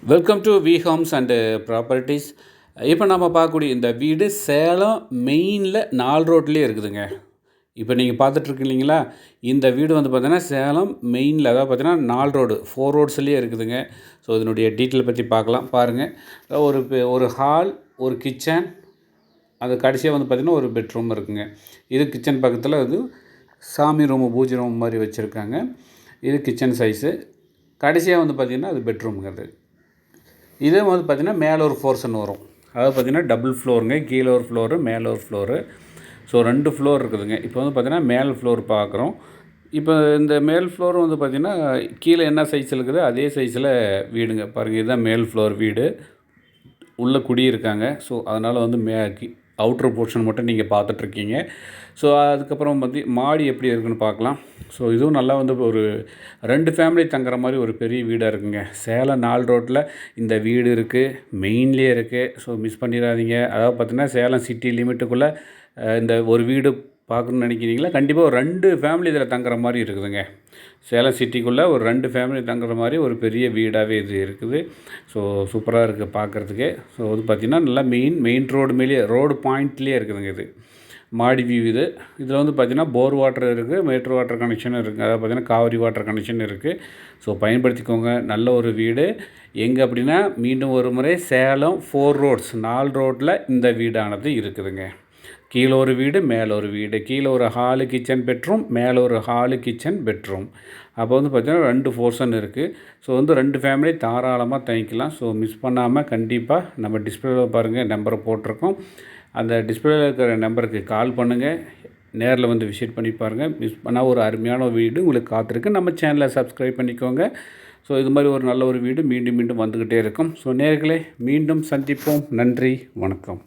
Welcome to V homes and properties. இப்போ நம்ம பார்க்கக்கூடிய இந்த வீடு சேலம் மெயினில் 4 ரோட்லேயே இருக்குதுங்க. இப்போ நீங்கள் பார்த்துட்ருக்கு இல்லைங்களா, இந்த வீடு வந்து பார்த்தீங்கன்னா சேலம் மெயினில், அதாவது பார்த்தீங்கன்னா 4 ரோடு 4 ரோட்ஸ்லேயே இருக்குதுங்க. ஸோ இதனுடைய டீட்டெயில் பற்றி பார்க்கலாம். பாருங்கள், ஒரு ஹால், ஒரு கிச்சன், அது கடைசியாக வந்து பார்த்திங்கன்னா ஒரு பெட்ரூம் இருக்குங்க. இது கிச்சன் பக்கத்தில் இது சாமி ரூமு, பூஜை ரூம் மாதிரி வச்சுருக்காங்க. இது கிச்சன் சைஸு. கடைசியாக வந்து பார்த்திங்கன்னா அது பெட்ரூம்ங்கிறது. இதே வந்து பார்த்திங்கன்னா மேலே ஒரு போர்ஷன் வரும். அதாவது பார்த்திங்கன்னா டபுள் ஃப்ளோருங்க. கீழே ஒரு ஃப்ளோரு, மேலே ஒரு ஃப்ளோரு. ஸோ 2 ஃப்ளோர் இருக்குதுங்க. இப்போ வந்து பார்த்திங்கன்னா மேல் ஃப்ளோர் பார்க்குறோம். இப்போ இந்த மேல் ஃப்ளோர் வந்து பார்த்திங்கன்னா கீழே என்ன சைஸில் இருக்குதோ அதே சைஸில் வீடுங்க. பாருங்கள், இதுதான் மேல் ஃப்ளோர் வீடு. உள்ளே குடியிருக்காங்க. ஸோ அதனால் வந்து அவுட்ரு போர்ஷன் மட்டும் நீங்கள் பார்த்துட்ருக்கீங்க. ஸோ அதுக்கப்புறம் வந்து மாடி எப்படி இருக்குன்னு பார்க்கலாம். ஸோ இதுவும் நல்லா வந்து ஒரு 2 ஃபேமிலி தங்குற மாதிரி ஒரு பெரிய வீடாக இருக்குங்க. சேலம் 4 ரோட்டில் இந்த வீடு இருக்குது, மெயின்லேயே இருக்குது. ஸோ மிஸ் பண்ணிடாதீங்க. அதாவது பார்த்திங்கன்னா சேலம் சிட்டி லிமிட்டுக்குள்ளே இந்த ஒரு வீடு பார்க்கணுன்னு நினைக்கிறீங்களா, கண்டிப்பாக ஒரு 2 ஃபேமிலி இதில் தங்குற மாதிரி இருக்குதுங்க. சேலம் சிட்டிக்குள்ளே ஒரு 2 ஃபேமிலி தங்குற மாதிரி ஒரு பெரிய வீடாகவே இது இருக்குது. ஸோ சூப்பராக இருக்குது பார்க்குறதுக்கே. ஸோ வந்து பார்த்திங்கன்னா நல்லா மெயின் ரோடு மேலேயே, ரோடு பாயிண்ட்லேயே இருக்குதுங்க. இது மாடி வியூ. இதில் வந்து பார்த்திங்கன்னா போர் வாட்டர் இருக்குது, மேட்ரு வாட்டர் கனெக்ஷன் இருக்குது. அதாவது பார்த்திங்கன்னா காவிரி வாட்டர் கனெக்ஷன் இருக்குது. ஸோ பயன்படுத்திக்கோங்க. நல்ல ஒரு வீடு. எங்கே அப்படின்னா, மீண்டும் ஒரு முறை சேலம் 4 ரோட்ஸ் 4 ரோட்டில் இந்த வீடானது இருக்குதுங்க. கீழே ஒரு வீடு, மேலே ஒரு வீடு. கீழே ஒரு ஹாலு, கிச்சன், பெட்ரூம், மேலே ஒரு ஹாலு, கிச்சன், பெட்ரூம். அப்போ வந்து பார்த்திங்கன்னா 2 போர்ஷன் இருக்குது. ஸோ வந்து 2 ஃபேமிலி தாராளமாக தங்கிக்கலாம். ஸோ மிஸ் பண்ணாமல் கண்டிப்பாக நம்ம டிஸ்பிளேவில் பாருங்கள், நம்பரை போட்டிருக்கோம். அந்த டிஸ்பிளேவில் இருக்கிற நம்பருக்கு கால் பண்ணுங்கள். நேரில் வந்து விசிட் பண்ணி பாருங்கள். மிஸ் பண்ணால் ஒரு அருமையான வீடு உங்களுக்கு காத்திருக்கு. நம்ம சேனலை சப்ஸ்கிரைப் பண்ணிக்கோங்க. ஸோ இது மாதிரி ஒரு நல்ல ஒரு வீடு மீண்டும் வந்துக்கிட்டே இருக்கும். ஸோ நேயர்களே, மீண்டும் சந்திப்போம். நன்றி, வணக்கம்.